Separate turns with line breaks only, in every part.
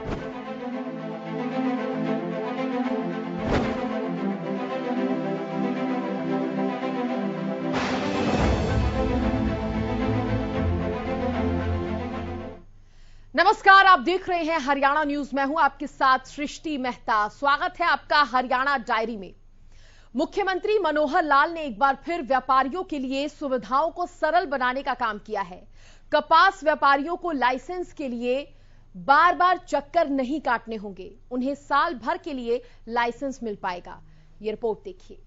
नमस्कार, आप देख रहे हैं हरियाणा न्यूज। मैं हूं आपके साथ सृष्टि मेहता। स्वागत है आपका हरियाणा डायरी में। मुख्यमंत्री मनोहर लाल ने एक बार फिर व्यापारियों के लिए सुविधाओं को सरल बनाने का काम किया है। कपास व्यापारियों को लाइसेंस के लिए बार बार चक्कर नहीं काटने होंगे, उन्हें साल भर के लिए लाइसेंस मिल पाएगा। यह रिपोर्ट देखिए।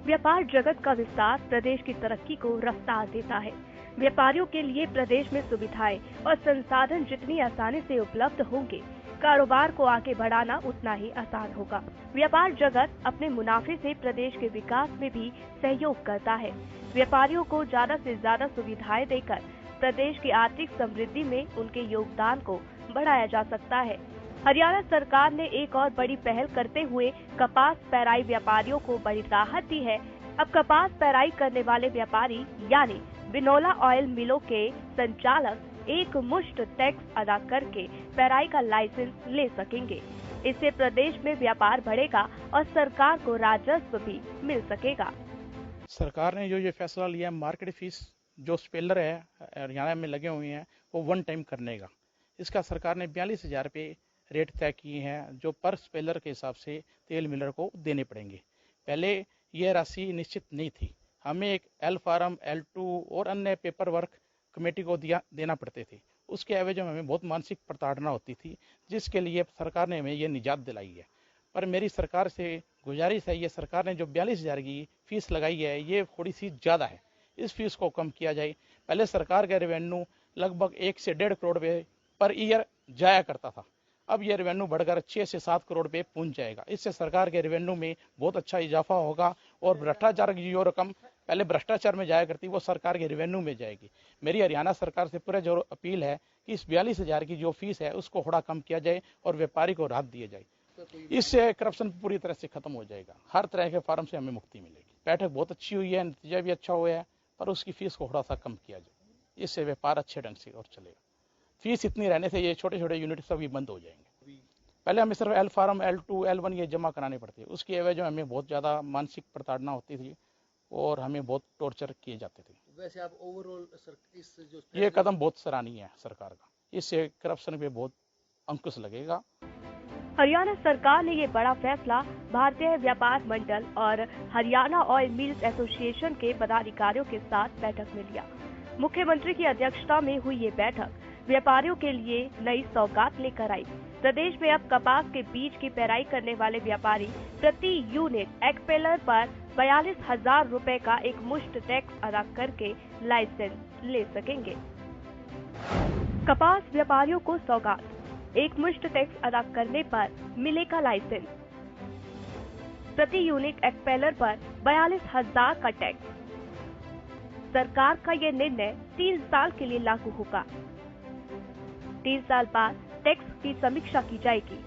व्यापार जगत का विस्तार प्रदेश की तरक्की को रफ्तार देता है। व्यापारियों के लिए प्रदेश में सुविधाएं और संसाधन जितनी आसानी से उपलब्ध होंगे, कारोबार को आगे बढ़ाना उतना ही आसान होगा। व्यापार जगत अपने मुनाफे से प्रदेश के विकास में भी सहयोग करता है। व्यापारियों को ज्यादा से ज्यादा सुविधाएं देकर प्रदेश की आर्थिक समृद्धि में उनके योगदान को बढ़ाया जा सकता है। हरियाणा सरकार ने एक और बड़ी पहल करते हुए कपास पेराई व्यापारियों को बड़ी राहत दी है। अब कपास पेराई करने वाले व्यापारी यानी बिनोला ऑयल मिलों के संचालक एक मुश्त टैक्स अदा करके पेराई का लाइसेंस ले सकेंगे। इससे प्रदेश में व्यापार बढ़ेगा और सरकार को राजस्व भी मिल सकेगा।
सरकार ने जो ये फैसला लिया, मार्केट फीस जो स्पेलर है हरियाणा में लगे हुए हैं वो 1 टाइम करने का, इसका सरकार ने 42,000 रुपये रेट तय किए हैं, जो पर स्पेलर के हिसाब से तेल मिलर को देने पड़ेंगे। पहले यह राशि निश्चित नहीं थी, हमें एक एल फार्म, L2 और अन्य पेपर वर्क कमेटी को देना पड़ते थे। उसके एवज में हमें बहुत मानसिक प्रताड़ना होती थी, जिसके लिए सरकार ने हमें ये निजात दिलाई है। पर मेरी सरकार से गुजारिश है, ये सरकार ने जो 42,000 की फीस लगाई है ये थोड़ी सी ज़्यादा है, इस फीस को कम किया जाए। पहले सरकार का रेवेन्यू लगभग 1 से 1.5 करोड़ रुपये पर ईयर जाया करता था, अब यह रेवेन्यू बढ़कर 6 से 7 करोड़ रुपये पहुंच जाएगा। इससे सरकार के रेवेन्यू में बहुत अच्छा इजाफा होगा और भ्रष्टाचार की जो रकम पहले भ्रष्टाचार में जाया करती वो सरकार के रेवेन्यू में जाएगी। मेरी हरियाणा सरकार से पूरा जो अपील है कि इस 42,000 की जो फीस है उसको थोड़ा कम किया जाए और व्यापारी को राहत दिया जाए। इससे करप्शन पूरी तरह से खत्म हो जाएगा, हर तरह के फार्म से हमें मुक्ति मिलेगी। बैठक बहुत अच्छी हुई है, नतीजा भी अच्छा हुआ है, पर उसकी फीस को थोड़ा सा कम किया जाए, इससे व्यापार अच्छे ढंग से और चलेगा। फीस इतनी रहने से ये छोटे छोटे यूनिट सभी बंद हो जाएंगे। पहले हमें सिर्फ एल फार्म, L2, L1 ये जमा कराने पड़ते, उसकी एवज में हमें बहुत ज़्यादा मानसिक प्रताड़ना होती थी और हमें बहुत टॉर्चर किए जाते थे।
वैसे आप ओवरऑल इस जो
ये कदम बहुत सराहनीय है सरकार का, इससे करप्शन पे बहुत अंकुश लगेगा।
हरियाणा सरकार ने ये बड़ा फैसला भारतीय व्यापार मंडल और हरियाणा ऑयल मिल्स एसोसिएशन के पदाधिकारियों के साथ बैठक में लिया। मुख्यमंत्री की अध्यक्षता में हुई ये बैठक व्यापारियों के लिए नई सौगात लेकर आई। प्रदेश में अब कपास के बीज की पेराई करने वाले व्यापारी प्रति यूनिट एक्सपेलर पर 42,000 रुपए का एक मुश्त टैक्स अदा करके लाइसेंस ले सकेंगे। कपास व्यापारियों को सौगात, एक मुश्त टैक्स अदा करने पर मिलेगा लाइसेंस। प्रति यूनिट एक्सपेलर पर 42,000 का टैक्स। सरकार का ये निर्णय 3 साल के लिए लागू होगा। 3 साल बाद टैक्स की समीक्षा की जाएगी।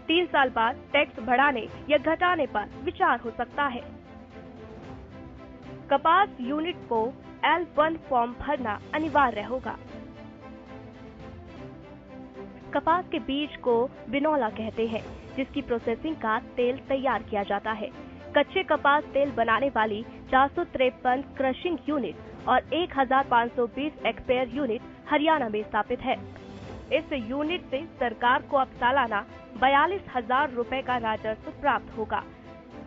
3 साल बाद टैक्स बढ़ाने या घटाने पर विचार हो सकता है। कपास यूनिट को L1 फॉर्म भरना अनिवार्य होगा। कपास के बीज को बिनोला कहते हैं, जिसकी प्रोसेसिंग का तेल तैयार किया जाता है। कच्चे कपास तेल बनाने वाली 453 क्रशिंग यूनिट और 1,520 एक्सपेयर यूनिट हरियाणा में स्थापित है। इस यूनिट से सरकार को अब सालाना 42,000 रुपए का राजस्व प्राप्त होगा।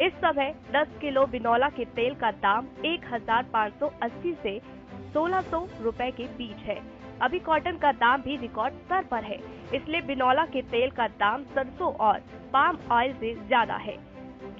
इस समय 10 किलो बिनौला के तेल का दाम 1,580 से 1,600 रुपए के बीच है। अभी कॉटन का दाम भी रिकॉर्ड स्तर पर है, इसलिए बिनौला के तेल का दाम सरसों और पाम ऑयल से ज्यादा है।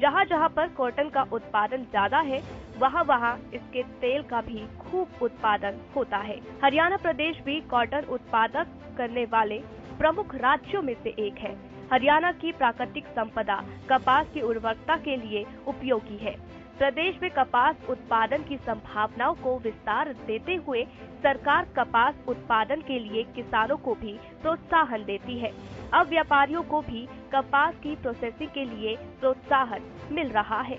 जहाँ जहाँ पर कॉटन का उत्पादन ज्यादा है, वहाँ इसके तेल का भी खूब उत्पादन होता है। हरियाणा प्रदेश भी कॉटन उत्पादक करने वाले प्रमुख राज्यों में से एक है। हरियाणा की प्राकृतिक संपदा कपास की उर्वरकता के लिए उपयोगी है। प्रदेश में कपास उत्पादन की संभावनाओं को विस्तार देते हुए सरकार कपास उत्पादन के लिए किसानों को भी प्रोत्साहन देती है। अब व्यापारियों को भी कपास की प्रोसेसिंग के लिए प्रोत्साहन मिल रहा है।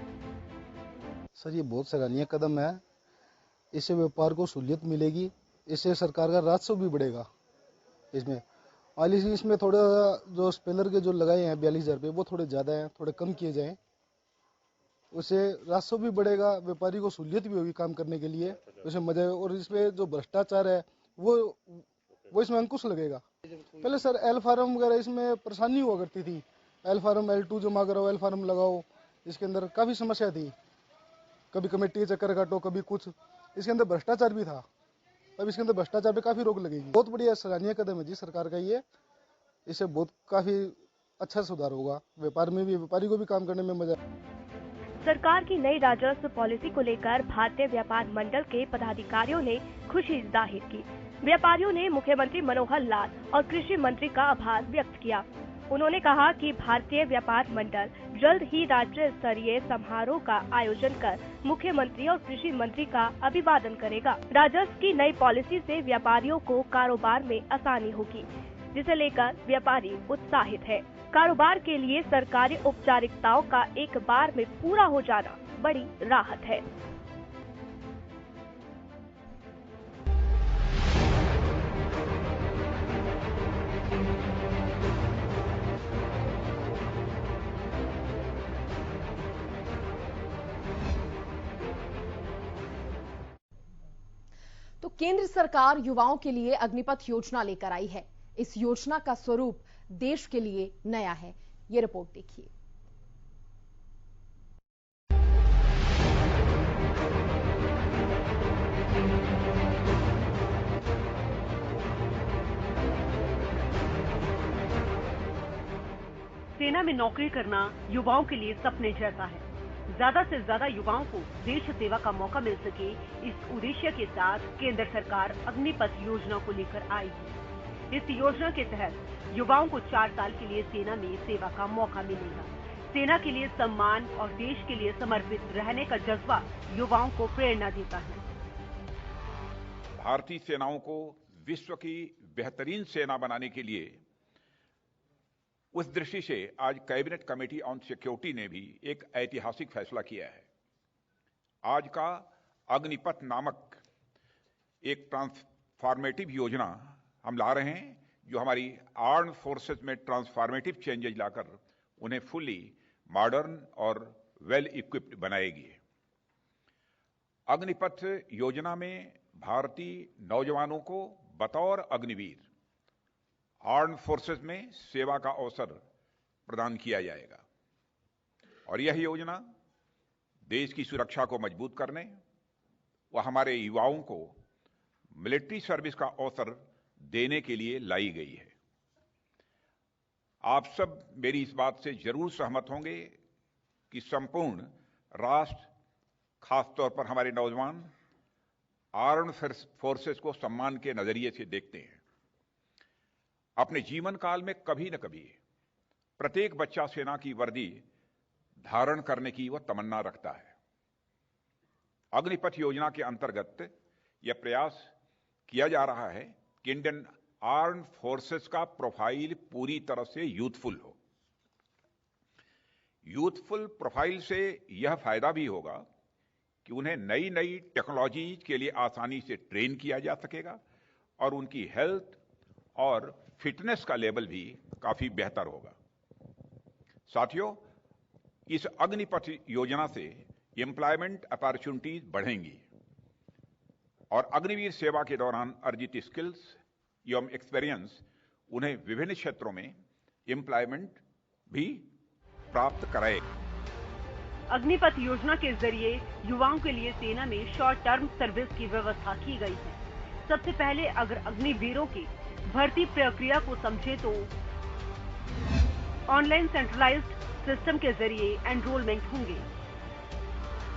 सर, ये बहुत सराहनीय कदम है। इससे व्यापार को सहूलियत मिलेगी, इससे सरकार का राजस्व भी बढ़ेगा। इसमें थोड़ा जो स्पेलर के जो लगाए हैं 42,000 रुपये, वो थोड़े ज्यादा हैं, थोड़े कम किए जाएं। उससे राजस्व भी बढ़ेगा, व्यापारी को सहूलियत भी होगी काम करने के लिए, उसमें मजा है। और इसमें जो भ्रष्टाचार है वो इसमें अंकुश लगेगा। पहले सर एल फार्म वगैरह इसमें परेशानी हुआ करती थी, एल फार्म L2 जमा कराओ, एल फार्म लगाओ, इसके अंदर काफी समस्या थी। कभी कमेटी के चक्कर काटो, कभी कुछ, इसके अंदर भ्रष्टाचार भी था। अब इसके अंदर भ्रष्टाचार पे काफी रोक लगेगी। बहुत बढ़िया सराहनीय कदम है जी सरकार का ये। इससे बहुत काफी अच्छा सुधार होगा, व्यापार में भी, व्यापारी को भी काम करने में मजा।
सरकार की नई राजस्व पॉलिसी को लेकर भारतीय व्यापार मंडल के पदाधिकारियों ने खुशी जाहिर की। व्यापारियों ने मुख्यमंत्री मनोहर लाल और कृषि मंत्री का आभार व्यक्त किया। उन्होंने कहा कि भारतीय व्यापार मंडल जल्द ही राज्य स्तरीय समारोह का आयोजन कर मुख्यमंत्री और कृषि मंत्री का अभिवादन करेगा। राजस्व की नई पॉलिसी से व्यापारियों को कारोबार में आसानी होगी, जिसे लेकर व्यापारी उत्साहित है। कारोबार के लिए सरकारी औपचारिकताओं का एक बार में पूरा हो जाना बड़ी राहत है।
तो केंद्र सरकार युवाओं के लिए अग्निपथ योजना लेकर आई है। इस योजना का स्वरूप देश के लिए नया है। ये रिपोर्ट देखिए।
सेना में नौकरी करना युवाओं के लिए सपने जैसा है। ज्यादा से ज्यादा युवाओं को देश सेवा का मौका मिल सके, इस उद्देश्य के साथ केंद्र सरकार अग्निपथ योजना को लेकर आई है। इस योजना के तहत युवाओं को 4 साल के लिए सेना में सेवा का मौका मिलेगा। सेना के लिए सम्मान और देश के लिए समर्पित रहने का जज्बा युवाओं को प्रेरणा देता है।
भारतीय सेनाओं को विश्व की बेहतरीन सेना बनाने के लिए उस दृष्टि से आज कैबिनेट कमेटी ऑन सिक्योरिटी ने भी एक ऐतिहासिक फैसला किया है। आज का अग्निपथ नामक एक ट्रांसफॉर्मेटिव योजना हम ला रहे हैं, जो हमारी आर्म्ड फोर्सेस में ट्रांसफॉर्मेटिव चेंजेज लाकर उन्हें फुली मॉडर्न और वेल इक्विप्ड बनाएगी। अग्निपथ योजना में भारतीय नौजवानों को बतौर अग्निवीर आर्म्ड फोर्सेस में सेवा का अवसर प्रदान किया जाएगा और यह योजना देश की सुरक्षा को मजबूत करने व हमारे युवाओं को मिलिट्री सर्विस का अवसर देने के लिए लाई गई है। आप सब मेरी इस बात से जरूर सहमत होंगे कि संपूर्ण राष्ट्र, खासतौर पर हमारे नौजवान आर्म्ड फोर्सेस को सम्मान के नजरिए से देखते हैं। अपने जीवन काल में कभी न कभी प्रत्येक बच्चा सेना की वर्दी धारण करने की वह तमन्ना रखता है। अग्निपथ योजना के अंतर्गत यह प्रयास किया जा रहा है कि इंडियन आर्म्ड फोर्सेस का प्रोफाइल पूरी तरह से यूथफुल हो। यूथफुल प्रोफाइल से यह फायदा भी होगा कि उन्हें नई नई टेक्नोलॉजी के लिए आसानी से ट्रेन किया जा सकेगा और उनकी हेल्थ और फिटनेस का लेवल भी काफी बेहतर होगा। साथियों, इस अग्निपथ योजना से एम्प्लॉयमेंट अपॉर्चुनिटीज बढ़ेंगी और अग्निवीर सेवा के दौरान अर्जित स्किल्स एवं एक्सपीरियंस उन्हें विभिन्न क्षेत्रों में एम्प्लॉयमेंट भी प्राप्त कराएगा।
अग्निपथ योजना के जरिए युवाओं के लिए सेना में शॉर्ट टर्म सर्विस की व्यवस्था की गई है। सबसे पहले अगर अग्निवीरों की भर्ती प्रक्रिया को समझे तो ऑनलाइन सेंट्रलाइज्ड सिस्टम के जरिए एनरोलमेंट होंगे।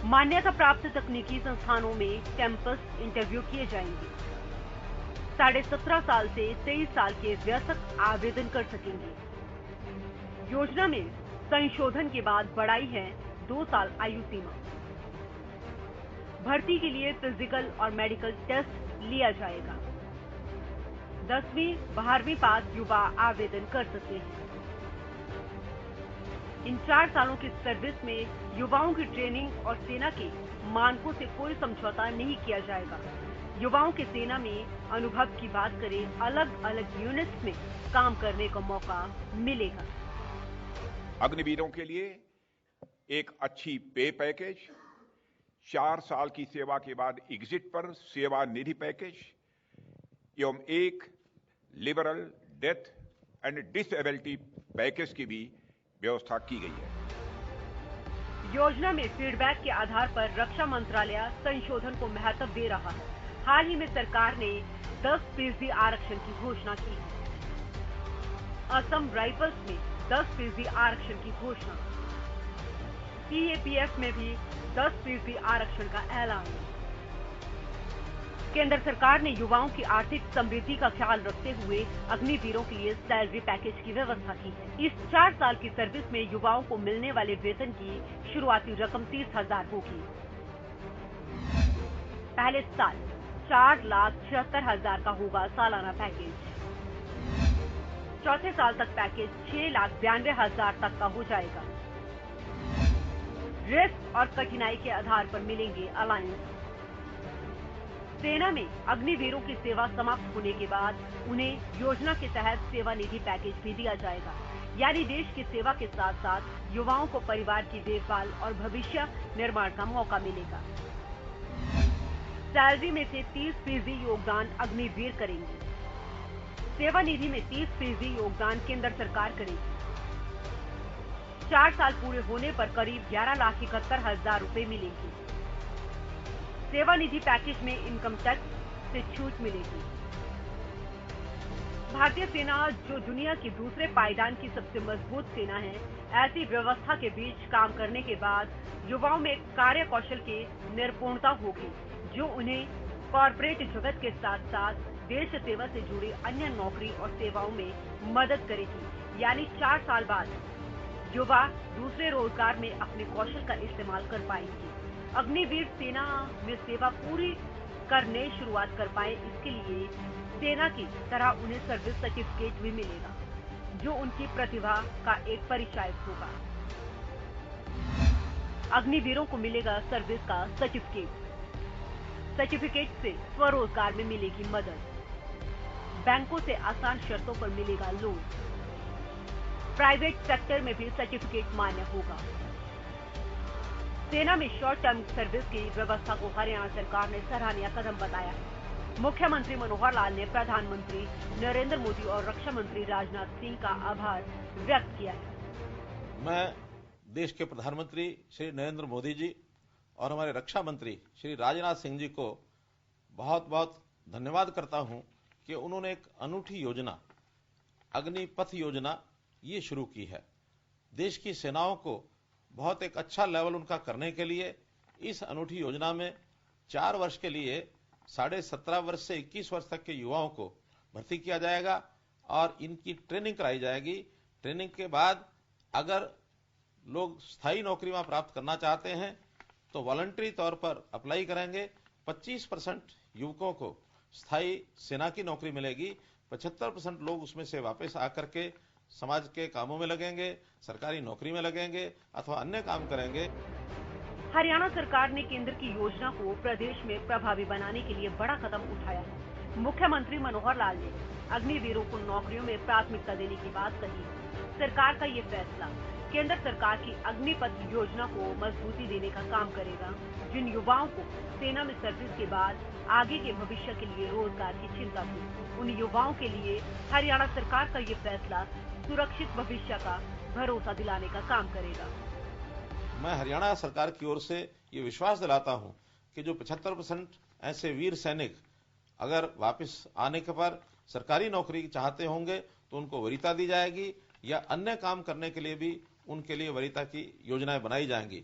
मान्यता प्राप्त तकनीकी संस्थानों में कैंपस इंटरव्यू किए जाएंगे। 17.5 साल से 23 साल के वयस्क आवेदन कर सकेंगे। योजना में संशोधन के बाद बढ़ाई है 2 साल आयु सीमा। भर्ती के लिए फिजिकल और मेडिकल टेस्ट लिया जाएगा। 10वीं 12वीं पास युवा आवेदन कर सकते हैं। इन 4 सालों की सर्विस में युवाओं की ट्रेनिंग और सेना के मानकों से कोई समझौता नहीं किया जाएगा। युवाओं के सेना में अनुभव की बात करें, अलग अलग यूनिट्स में काम करने का मौका मिलेगा।
अग्निवीरों के लिए एक अच्छी पे पैकेज, 4 साल की सेवा के बाद एग्जिट पर सेवा निधि पैकेज एवं एक liberal death and disability package की भी व्यवस्था की गई है।
योजना में फीडबैक के आधार पर रक्षा मंत्रालय संशोधन को महत्व दे रहा है। हाल ही में सरकार ने 10% आरक्षण की घोषणा की है। असम राइफल्स में 10% आरक्षण की घोषणा, सीएपीएफ में भी 10% आरक्षण का ऐलान। केंद्र सरकार ने युवाओं की आर्थिक समृद्धि का ख्याल रखते हुए अग्निवीरों के लिए सैलरी पैकेज की व्यवस्था की है। इस 4 साल की सर्विस में युवाओं को मिलने वाले वेतन की शुरुआती रकम 30,000 होगी। पहले साल 4,76,000 का होगा सालाना पैकेज। चौथे साल तक पैकेज 6,92,000 तक का हो जाएगा। रिस्क और कठिनाई के आधार पर मिलेंगे अलायंस। सेना में अग्निवीरों की सेवा समाप्त होने के बाद उन्हें योजना के तहत सेवा निधि पैकेज भी दिया जाएगा। यानी देश की सेवा के साथ साथ युवाओं को परिवार की देखभाल और भविष्य निर्माण का मौका मिलेगा। सैलरी में से 30% योगदान अग्निवीर करेंगे। सेवा निधि में 30% योगदान केंद्र सरकार करेगी। 4 साल पूरे होने पर करीब 11,71,000 रुपए मिलेंगे। सेवा निधि पैकेज में इनकम टैक्स से छूट मिलेगी। भारतीय सेना जो दुनिया की दूसरे पायदान की सबसे मजबूत सेना है, ऐसी व्यवस्था के बीच काम करने के बाद युवाओं में कार्य कौशल की निपुणता होगी, जो उन्हें कॉर्पोरेट जगत के साथ साथ देश सेवा से जुड़ी अन्य नौकरी और सेवाओं में मदद करेगी। यानी 4 साल बाद युवा दूसरे रोजगार में अपने कौशल का इस्तेमाल कर पाएंगे। अग्निवीर सेना में सेवा पूरी करने शुरुआत कर पाए, इसके लिए सेना की तरह उन्हें सर्विस सर्टिफिकेट भी मिलेगा, जो उनकी प्रतिभा का एक परिचय होगा। अग्निवीरों को मिलेगा सर्विस का सर्टिफिकेट। सर्टिफिकेट से स्वरोजगार में मिलेगी मदद। बैंकों से आसान शर्तों पर मिलेगा लोन। प्राइवेट सेक्टर में भी सर्टिफिकेट मान्य होगा। सेना में शॉर्ट टर्म सर्विस की व्यवस्था को हरियाणा सरकार ने सराहनीय कदम बताया है। मुख्यमंत्री मनोहर लाल ने प्रधानमंत्री नरेंद्र मोदी और रक्षा मंत्री राजनाथ सिंह का आभार व्यक्त किया है।
मैं देश के प्रधानमंत्री श्री नरेंद्र मोदी जी और हमारे रक्षा मंत्री श्री राजनाथ सिंह जी को बहुत बहुत धन्यवाद करता हूं कि उन्होंने एक अनूठी योजना अग्निपथ योजना ये शुरू की है। देश की सेनाओं को बहुत एक अच्छा लेवल उनका करने के लिए इस अनूठी योजना में 4 वर्ष के लिए 17.5 वर्ष से 21 वर्ष तक के युवाओं को भर्ती किया जाएगा और इनकी ट्रेनिंग कराई जाएगी। ट्रेनिंग के बाद अगर लोग स्थायी नौकरी वहां प्राप्त करना चाहते हैं तो वॉलंटरी तौर पर अप्लाई करेंगे। 25% युवकों को स्थायी सेना की नौकरी मिलेगी। 75% लोग उसमें से वापस आकर के समाज के कामों में लगेंगे, सरकारी नौकरी में लगेंगे अथवा अन्य काम करेंगे।
हरियाणा सरकार ने केंद्र की योजना को प्रदेश में प्रभावी बनाने के लिए बड़ा कदम उठाया है। मुख्यमंत्री मनोहर लाल ने अग्निवीरों को नौकरियों में प्राथमिकता देने की बात कही। सरकार का ये फैसला केंद्र सरकार की अग्निपथ योजना को मजबूती देने का काम करेगा। जिन युवाओं को सेना में सर्विस के बाद आगे के भविष्य के लिए रोजगार की चिंता थी, उन युवाओं के लिए हरियाणा सरकार का ये फैसला सुरक्षित भविष्य का भरोसा दिलाने का काम करेगा।
मैं हरियाणा सरकार की ओर से ये विश्वास दिलाता हूं कि जो 75% ऐसे वीर सैनिक अगर वापस आने के पर सरकारी नौकरी चाहते होंगे तो उनको वरीयता दी जाएगी या अन्य काम करने के लिए भी उनके लिए वरीयता की योजनाएं बनाई जाएंगी।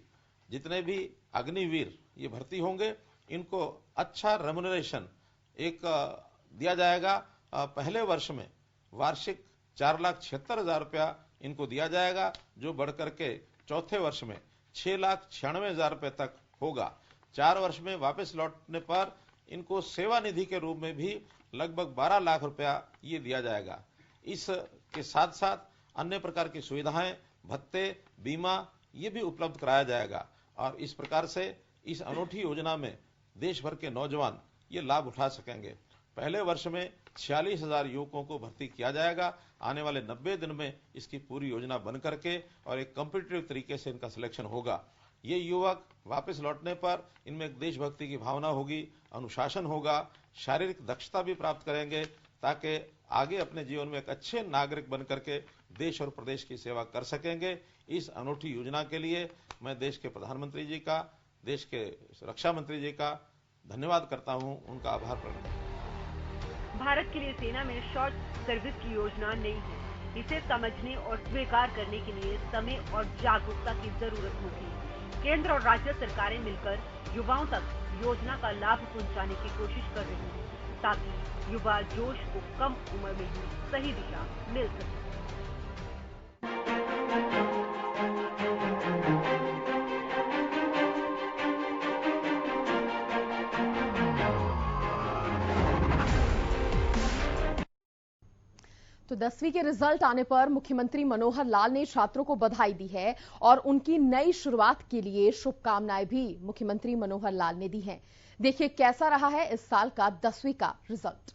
जितने भी अग्निवीर ये भर्ती होंगे इनको अच्छा रेम्युनरेशन एक दिया जाएगा। पहले वर्ष में वार्षिक 4,76,000 रुपया इनको दिया जाएगा, जो बढ़कर के चौथे वर्ष में 6,96,000 रुपए तक होगा। 4 वर्ष में वापस लौटने पर इनको सेवा निधि के रूप में भी लगभग 12 लाख रुपया ये दिया जाएगा। इसके साथ साथ अन्य प्रकार की सुविधाएं, भत्ते, बीमा ये भी उपलब्ध कराया जाएगा और इस प्रकार से इस अनूठी योजना में देश भर के नौजवान ये लाभ उठा सकेंगे। पहले वर्ष में 46,000 युवकों को भर्ती किया जाएगा। आने वाले 90 दिन में इसकी पूरी योजना बन करके और एक कॉम्पिटिटिव तरीके से इनका सिलेक्शन होगा। ये युवक वापस लौटने पर इनमें एक देशभक्ति की भावना होगी, अनुशासन होगा, शारीरिक दक्षता भी प्राप्त करेंगे ताकि आगे अपने जीवन में एक अच्छे नागरिक बन करके देश और प्रदेश की सेवा कर सकेंगे। इस अनूठी योजना के लिए मैं देश के प्रधानमंत्री जी का, देश के रक्षा मंत्री जी का धन्यवाद करता हूं, उनका आभार प्रकट करता हूं।
भारत के लिए सेना में शॉर्ट सर्विस की योजना नहीं है। इसे समझने और स्वीकार करने के लिए समय और जागरूकता की जरूरत होगी। केंद्र और राज्य सरकारें मिलकर युवाओं तक योजना का लाभ पहुंचाने की कोशिश कर रही हैं ताकि युवा जोश को कम उम्र में ही सही दिशा मिल सके।
तो 10वीं के रिजल्ट आने पर मुख्यमंत्री मनोहर लाल ने छात्रों को बधाई दी है और उनकी नई शुरुआत के लिए शुभकामनाएं भी मुख्यमंत्री मनोहर लाल ने दी हैं। देखिए कैसा रहा है इस साल का 10वीं का रिजल्ट।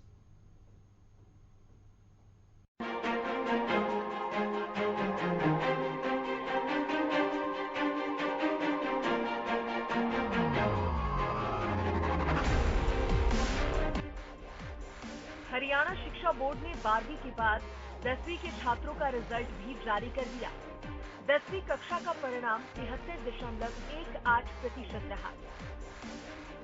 हरियाणा शिक्षा बोर्ड ने 12वीं के बाद 10वीं के छात्रों का रिजल्ट भी जारी कर दिया। 10वीं कक्षा का परिणाम 73.18% रहा।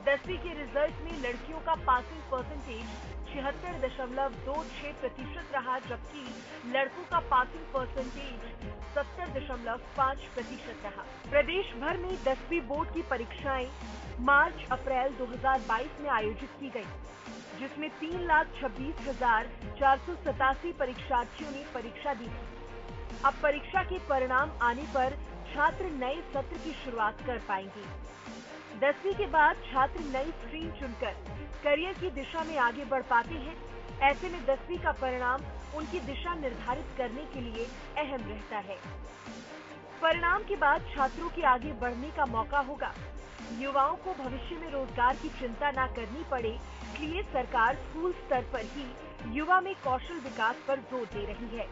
10वीं के रिजल्ट में लड़कियों का पासिंग परसेंटेज 76.26% रहा, जबकि लड़कों का पासिंग परसेंटेज 70.5% रहा। प्रदेश भर में 10वीं बोर्ड की परीक्षाएं मार्च-अप्रैल 2022 में आयोजित की गयी, जिसमें 3,26,487 परीक्षार्थियों ने परीक्षा दी थी। अब परीक्षा के परिणाम आने पर छात्र नए सत्र की शुरुआत कर पाएंगे। 10वीं के बाद छात्र नई स्ट्रीम चुनकर करियर की दिशा में आगे बढ़ पाते हैं। ऐसे में 10वीं का परिणाम उनकी दिशा निर्धारित करने के लिए अहम रहता है। परिणाम के बाद छात्रों के आगे बढ़ने का मौका होगा। युवाओं को भविष्य में रोजगार की चिंता न करनी पड़े, इसलिए सरकार स्कूल स्तर पर ही युवा में कौशल विकास पर जोर दे रही है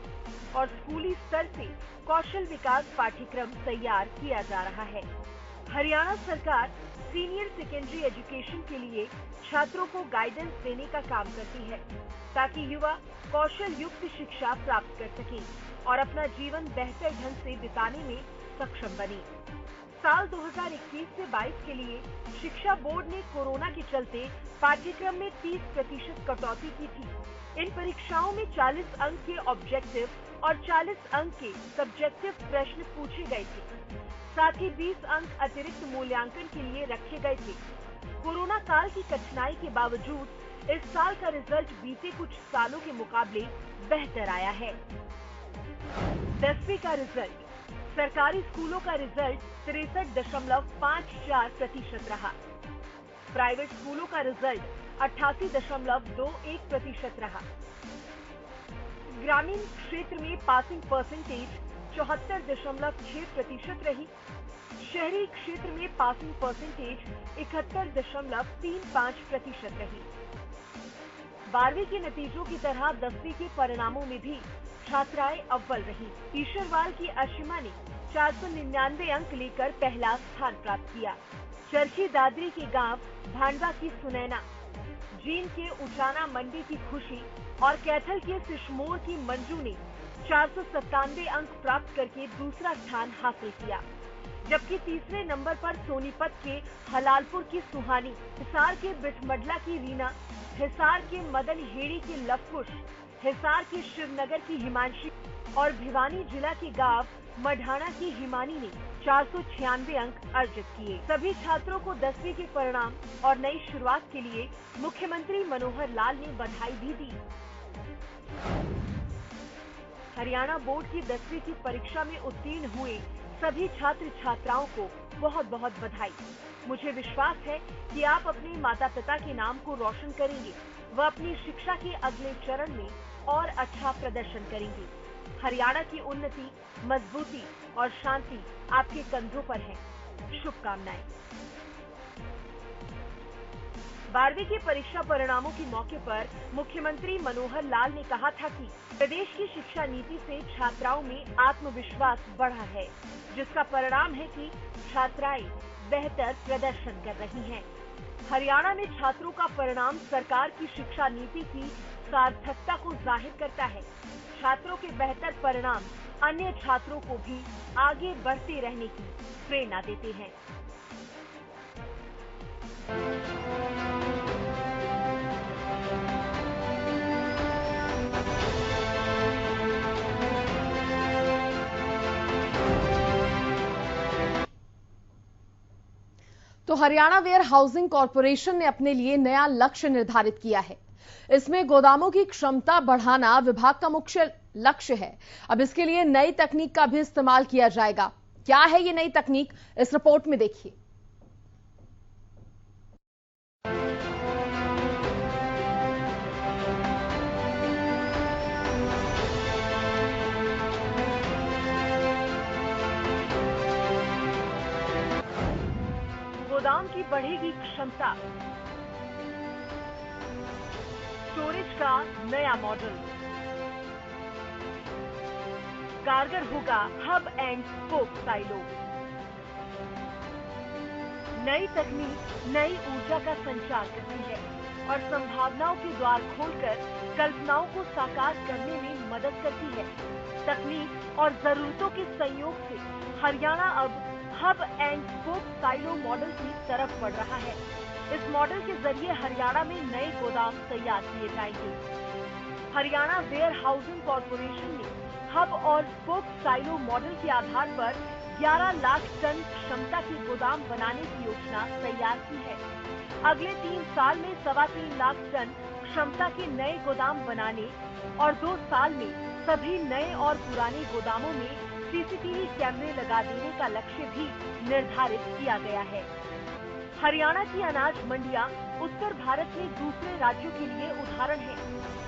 और स्कूली स्तर से कौशल विकास पाठ्यक्रम तैयार किया जा रहा है। हरियाणा सरकार सीनियर सेकेंडरी एजुकेशन के लिए छात्रों को गाइडेंस देने का काम करती है ताकि युवा कौशल युक्त शिक्षा प्राप्त कर सकें और अपना जीवन बेहतर ढंग से बिताने में सक्षम बने। साल 2021 से 22 के लिए शिक्षा बोर्ड ने कोरोना के चलते पाठ्यक्रम में 30% कटौती की थी। इन परीक्षाओं में 40 अंक के ऑब्जेक्टिव और 40 अंक के सब्जेक्टिव प्रश्न पूछे गए थे। साथ ही 20 अंक अतिरिक्त मूल्यांकन के लिए रखे गए थे। कोरोना काल की कठिनाई के बावजूद इस साल का रिजल्ट बीते कुछ सालों के मुकाबले बेहतर आया है। 10वीं का रिजल्ट। सरकारी स्कूलों का रिजल्ट 63.54% रहा। प्राइवेट स्कूलों का रिजल्ट 88.21% रहा। ग्रामीण क्षेत्र में पासिंग परसेंटेज 74.6% रही। शहरी क्षेत्र में पासिंग परसेंटेज 71.35% रही। 12वीं के नतीजों की तरह 10वीं के परिणामों में भी छात्राएं अव्वल रही। ईश्वरवाल की अशिमा ने 499 अंक लेकर पहला स्थान प्राप्त किया। चरखी दादरी के गांव भांडवा की सुनैना, जींद के उचाना मंडी की खुशी और कैथल के सिशमोर की मंजू ने 497 अंक प्राप्त करके दूसरा स्थान हासिल किया, जबकि तीसरे नंबर पर सोनीपत के हलालपुर की सुहानी, हिसार के बिठमडला की रीना, हिसार के मदन हेड़ी की लवकुश, हिसार के शिवनगर की हिमांशी और भिवानी जिला के गांव मढ़ाना की हिमानी ने 496 अंक अर्जित किए। सभी छात्रों को 10वीं के परिणाम और नई शुरुआत के लिए मुख्यमंत्री मनोहर लाल ने बधाई भी दी।
हरियाणा बोर्ड की 10वीं की परीक्षा में उत्तीर्ण हुए सभी छात्र छात्राओं को बहुत बहुत बधाई। मुझे विश्वास है कि आप अपने माता पिता के नाम को रोशन करेंगे व अपनी शिक्षा के अगले चरण में और अच्छा प्रदर्शन करेंगे। हरियाणा की उन्नति, मजबूती और शांति आपके कंधों पर है। शुभकामनाएं। 12वीं के परीक्षा परिणामों के मौके पर मुख्यमंत्री मनोहर लाल ने कहा था कि प्रदेश की शिक्षा नीति से छात्राओं में आत्मविश्वास बढ़ा है, जिसका परिणाम है कि छात्राएं बेहतर प्रदर्शन कर रही हैं। हरियाणा में छात्रों का परिणाम सरकार की शिक्षा नीति की सार्थकता को जाहिर करता है। छात्रों के बेहतर परिणाम अन्य छात्रों को भी आगे बढ़ते रहने की प्रेरणा देते हैं।
तो हरियाणा वेयर हाउसिंग कॉरपोरेशन ने अपने लिए नया लक्ष्य निर्धारित किया है। इसमें गोदामों की क्षमता बढ़ाना विभाग का मुख्य लक्ष्य है। अब इसके लिए नई तकनीक का भी इस्तेमाल किया जाएगा। क्या है ये नई तकनीक, इस रिपोर्ट में देखिए।
गोदाम की बढ़ेगी क्षमता, स्टोरेज का नया मॉडल, कारगर होगा हब एंड स्पोक साइलो। नई तकनीक नई ऊर्जा का संचार करती है और संभावनाओं के द्वार खोलकर कल्पनाओं को साकार करने में मदद करती है। तकनीक और जरूरतों के संयोग से हरियाणा अब hub and spoke silo model की तरफ बढ़ रहा है। इस मॉडल के जरिए हरियाणा में नए गोदाम तैयार किए जाएंगे। हरियाणा वेयर हाउसिंग कॉरपोरेशन ने हब और स्पोक साइलो मॉडल के आधार पर 11 लाख टन क्षमता के गोदाम बनाने की योजना तैयार की है। अगले 3 साल में 3.25 लाख टन क्षमता के नए गोदाम बनाने और 2 साल में सभी नए और पुराने गोदामों में सीसीटीवी कैमरे लगा देने का लक्ष्य भी निर्धारित किया गया है। हरियाणा की अनाज मंडियां उत्तर भारत में दूसरे राज्यों के लिए उदाहरण है।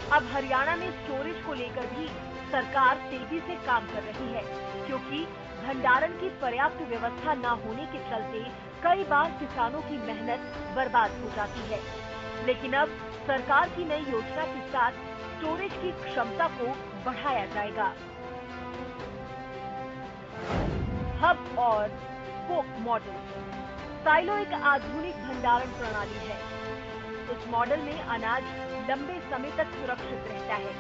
अब हरियाणा में स्टोरेज को लेकर भी सरकार तेजी से काम कर रही है, क्योंकि भंडारण की पर्याप्त व्यवस्था न होने के चलते कई बार किसानों की मेहनत बर्बाद हो जाती है। लेकिन अब सरकार की नई योजना के साथ स्टोरेज की क्षमता को बढ़ाया जाएगा। हब और स्पोक मॉडल। साइलो एक आधुनिक भंडारण प्रणाली है। इस मॉडल में अनाज लंबे समय तक सुरक्षित रहता है।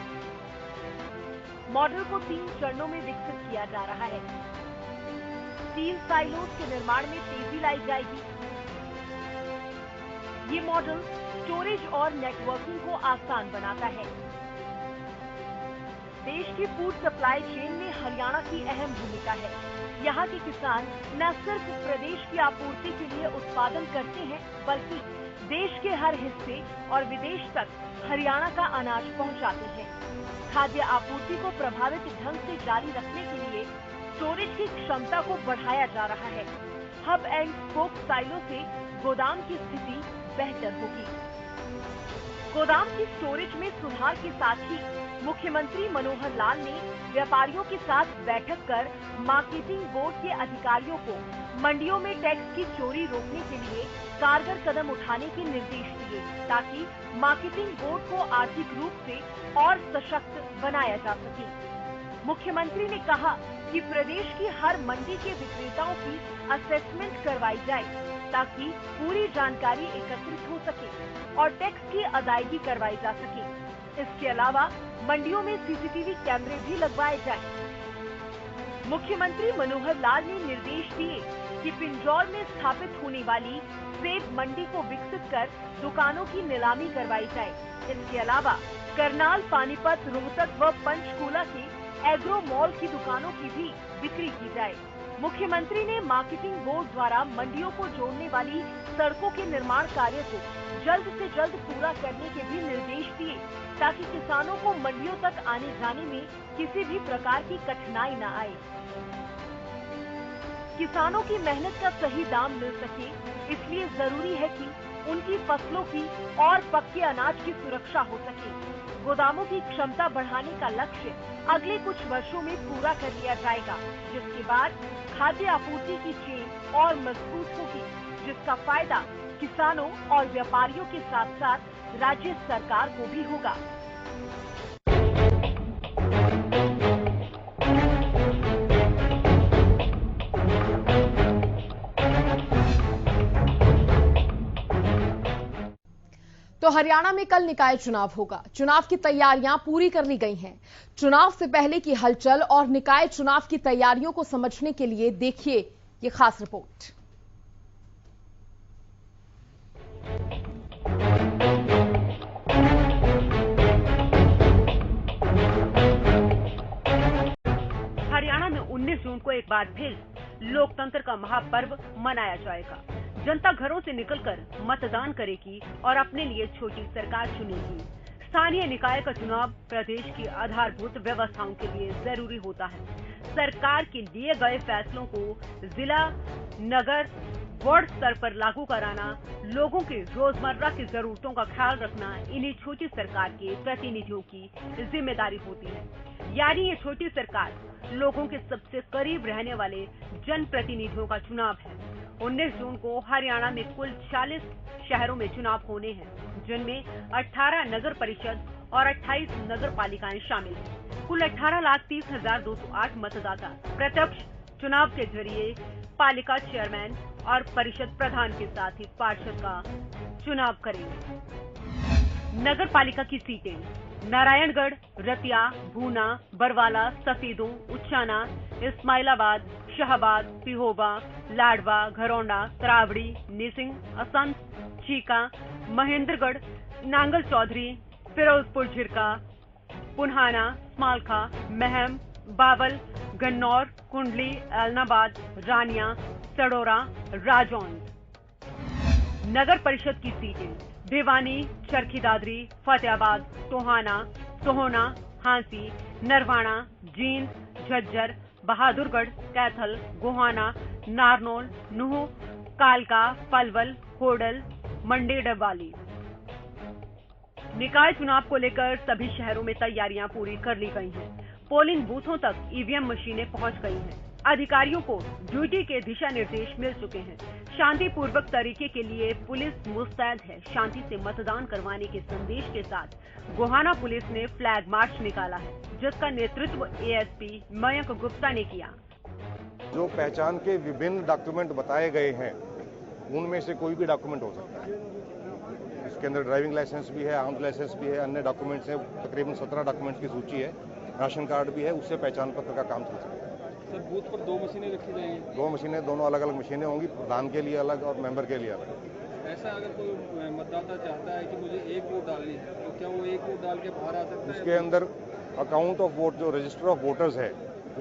मॉडल को 3 चरणों में विकसित किया जा रहा है। 3 साइलोज के निर्माण में तेजी लाई जाएगी। ये मॉडल स्टोरेज और नेटवर्किंग को आसान बनाता है। देश की फूड सप्लाई चेन में हरियाणा की अहम भूमिका है। यहाँ के किसान न सिर्फ प्रदेश की आपूर्ति के लिए उत्पादन करते हैं, बल्कि देश के हर हिस्से और विदेश तक हरियाणा का अनाज पहुँचाते हैं। खाद्य आपूर्ति को प्रभावित ढंग से जारी रखने के लिए स्टोरेज की क्षमता को बढ़ाया जा रहा है। हब एंड स्पोक साइलो से गोदाम की स्थिति बेहतर होगी। गोदाम की स्टोरेज में सुधार के साथ ही मुख्यमंत्री मनोहर लाल ने व्यापारियों के साथ बैठक कर मार्केटिंग बोर्ड के अधिकारियों को मंडियों में टैक्स की चोरी रोकने के लिए कारगर कदम उठाने के निर्देश दिए, ताकि मार्केटिंग बोर्ड को आर्थिक रूप से और सशक्त बनाया जा सके। मुख्यमंत्री ने कहा कि प्रदेश की हर मंडी के विक्रेताओं की असेसमेंट करवाई जाए, ताकि पूरी जानकारी एकत्रित हो सके और टैक्स की अदायगी करवाई जा सके। इसके अलावा मंडियों में सीसीटीवी कैमरे भी लगवाए जाएं। मुख्यमंत्री मनोहर लाल ने निर्देश दिए कि पिंजौर में स्थापित होने वाली सेब मंडी को विकसित कर दुकानों की नीलामी करवाई जाए। इसके अलावा करनाल, पानीपत, रोहतक व पंचकूला के एग्रो मॉल की दुकानों की भी बिक्री की जाए। मुख्यमंत्री ने मार्केटिंग बोर्ड द्वारा मंडियों को जोड़ने वाली सड़कों के निर्माण कार्य को जल्द से जल्द पूरा करने के भी निर्देश दिए, ताकि किसानों को मंडियों तक आने जाने में किसी भी प्रकार की कठिनाई न आए। किसानों की मेहनत का सही दाम मिल सके, इसलिए जरूरी है कि उनकी फसलों की और पक्के अनाज की सुरक्षा हो सके। गोदामों की क्षमता बढ़ाने का लक्ष्य अगले कुछ वर्षों में पूरा कर लिया जाएगा, जिसके बाद खाद्य आपूर्ति की चेन और मजबूत होगी, जिसका फायदा किसानों और व्यापारियों के साथ साथ राज्य सरकार को भी होगा।
तो हरियाणा में कल निकाय चुनाव होगा। चुनाव की तैयारियां पूरी कर ली गई हैं। चुनाव से पहले की हलचल और निकाय चुनाव की तैयारियों को समझने के लिए देखिए ये खास रिपोर्ट।
हरियाणा में 19 जून को एक बार फिर लोकतंत्र का महापर्व मनाया जाएगा। जनता घरों से निकलकर मतदान करेगी और अपने लिए छोटी सरकार चुनेगी। स्थानीय निकाय का चुनाव प्रदेश की आधारभूत व्यवस्थाओं के लिए जरूरी होता है। सरकार के लिए गए फैसलों को जिला, नगर, वार्ड स्तर पर लागू कराना, लोगों की रोजमर्रा की जरूरतों का ख्याल रखना इन्हीं छोटी सरकार के प्रतिनिधियों की जिम्मेदारी होती है। यानी ये छोटी सरकार लोगों के सबसे करीब रहने वाले जनप्रतिनिधियों का चुनाव है। 19 जून को हरियाणा में कुल 40 शहरों में चुनाव होने हैं, जिनमें 18 नगर परिषद और 28 नगर पालिकाएं शामिल हैं। कुल 18,30,208 मतदाता प्रत्यक्ष चुनाव के जरिए पालिका चेयरमैन और परिषद प्रधान के साथ ही पार्षद का चुनाव करेंगे। नगर पालिका की सीटें नारायणगढ़, रतिया, भूना, बरवाला, सफेदों, उच्चाना, इस्माइलाबाद, शाहबाद, पिहोबा, लाडवा, घरौंडा, तरावड़ी, निसिंग, असंत, चीका, महेंद्रगढ़, नांगल चौधरी, फिरोजपुर झिरका, पुन्हाना, स्मालखा, महम, बावल, गन्नौर, कुंडली, एलनाबाद, रानिया, सडोरा, राजौंद। नगर परिषद की सीटें भिवानी, चरखी दादरी, फतेहाबाद, टोहाना, सोहोना, हांसी, नरवाना, जींद, झज्जर, बहादुरगढ़, कैथल, गोहाना, नारनौल, नूह, कालका, पलवल, होडल, मंडी, डबवाली। निकाय चुनाव को लेकर सभी शहरों में तैयारियां पूरी कर ली गई हैं। पोलिंग बूथों तक ईवीएम मशीनें पहुंच गई हैं। अधिकारियों को ड्यूटी के दिशा निर्देश मिल चुके हैं। शांतिपूर्वक तरीके के लिए पुलिस मुस्तैद है। शांति से मतदान करवाने के संदेश के साथ गोहाना पुलिस ने फ्लैग मार्च निकाला है, जिसका नेतृत्व एएसपी मयंक गुप्ता ने किया।
जो पहचान के विभिन्न डॉक्यूमेंट बताए गए हैं, उनमें से कोई भी डॉक्यूमेंट हो सकता है। इसके अंदर ड्राइविंग लाइसेंस भी है, आर्म्स लाइसेंस भी है, अन्य डॉक्यूमेंट्स हैं। तकरीबन 17 डॉक्यूमेंट्स की सूची है। राशन कार्ड भी है, उससे पहचान पत्र का काम चल सकता है।
सर, बूथ पर 2 मशीनें रखी जाएंगी?
2 मशीनें, दोनों अलग अलग मशीनें होंगी, प्रधान के लिए अलग और मेंबर के लिए अलग।
ऐसा अगर कोई मतदाता चाहता है कि मुझे एक वोट डालनी है, तो क्या वो एक वोट डाल के बाहर आ सकता है?
उसके अंदर अकाउंट ऑफ वोट, जो रजिस्टर ऑफ वोटर्स है,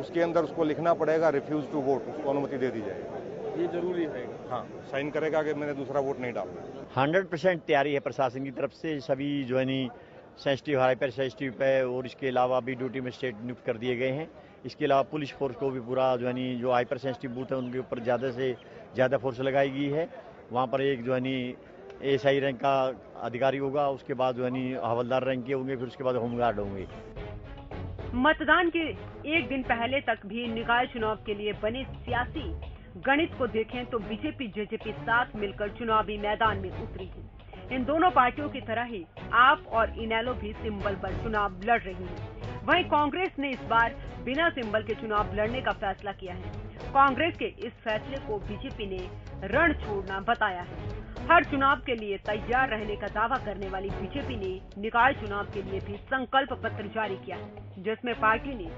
उसके अंदर उसको लिखना पड़ेगा रिफ्यूज टू वोट, उसको अनुमति दे दी जाएगी।
ये जरूरी है?
हाँ, साइन करेगा कि मैंने दूसरा वोट नहीं डालना।
100% तैयारी है प्रशासन की तरफ से। सभी जो है नी सेंसिटिव, हाइपर सेंसिटिव पे, और इसके अलावा भी ड्यूटी में स्टेट नियुक्त कर दिए गए हैं। इसके अलावा पुलिस फोर्स को भी पूरा जो है नी, जो हाइपर सेंसिटिव बूथ है उनके ऊपर ज़्यादा से ज़्यादा फोर्स लगाई गई है। वहाँ पर एक जो है नी एएसआई रैंक का अधिकारी होगा, उसके बाद जो है नी हवलदार रैंक के होंगे, फिर उसके बाद होमगार्ड होंगे।
मतदान के एक दिन पहले तक भी निकाय चुनाव के लिए बने सियासी गणित को देखें तो बीजेपी जेजेपी साथ मिलकर चुनावी मैदान में उतरी है। इन दोनों पार्टियों की तरह ही आप और इनेलो भी सिंबल पर चुनाव लड़ रही है। वहीं कांग्रेस ने इस बार बिना सिंबल के चुनाव लड़ने का फैसला किया है। कांग्रेस के इस फैसले को बीजेपी ने रण छोड़ना बताया है। हर चुनाव के लिए तैयार रहने का दावा करने वाली बीजेपी ने निकाय चुनाव के लिए भी संकल्प पत्र जारी किया है, जिसमें पार्टी ने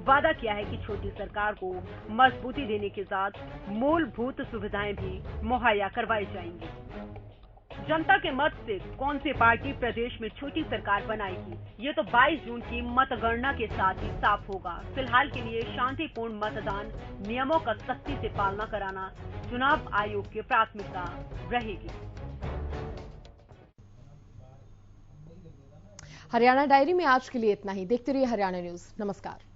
वादा किया है कि छोटी सरकार को मजबूती देने के साथ मूलभूत सुविधाएं भी मुहैया करवाई जाएंगी। जनता के मत से कौन सी पार्टी प्रदेश में छोटी सरकार बनाएगी, ये तो 22 जून की मतगणना के साथ ही साफ होगा। फिलहाल के लिए शांतिपूर्ण मतदान, नियमों का सख्ती से पालना कराना चुनाव आयोग की प्राथमिकता रहेगी।
हरियाणा डायरी में आज के लिए इतना ही। देखते रहिए हरियाणा न्यूज। नमस्कार।